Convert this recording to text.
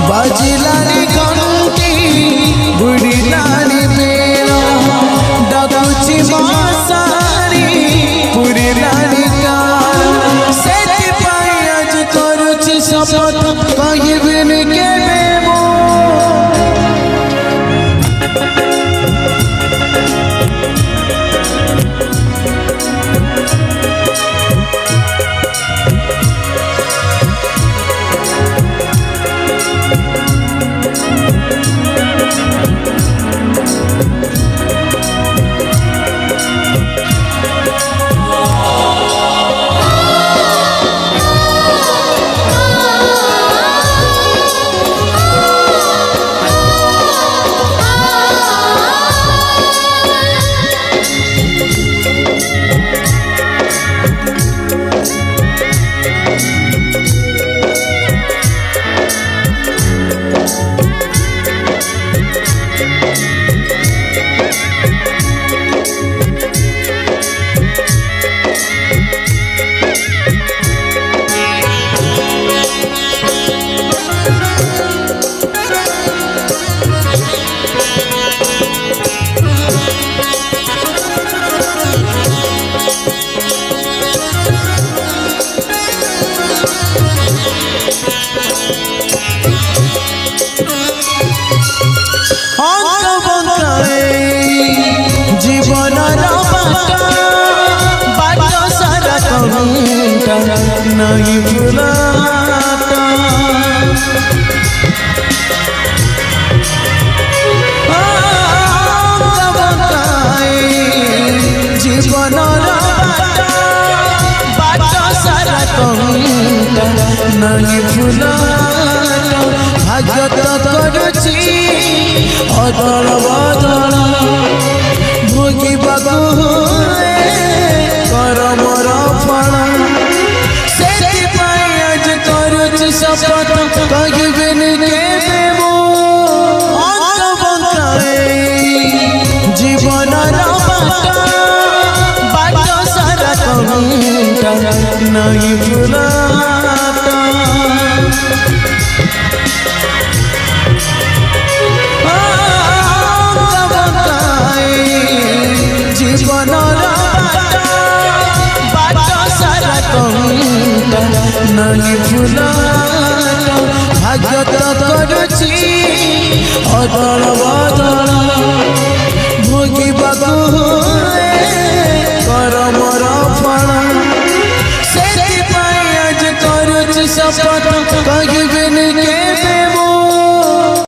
बाजिलानी घंटी बुड़िलानी बेला डाकुची मासारी पुरिलानी काल सेति पाई आज करुची शपथ कहबिनी केबे मो नहीं भुलाता जीवन बाट सारा कहूँगा नहीं भुलाता भाग्य करुची अदल बदल भोगिबाकू करमर फल शपथ कहबिनी केबे मो अंत बंकाए जीवन बाट सारा कहूँगा नहीं भुलाता अंत बंकाए जीवन बाट सारा कहूँगा नहीं भुलाता भाग्य करुची अदल बदल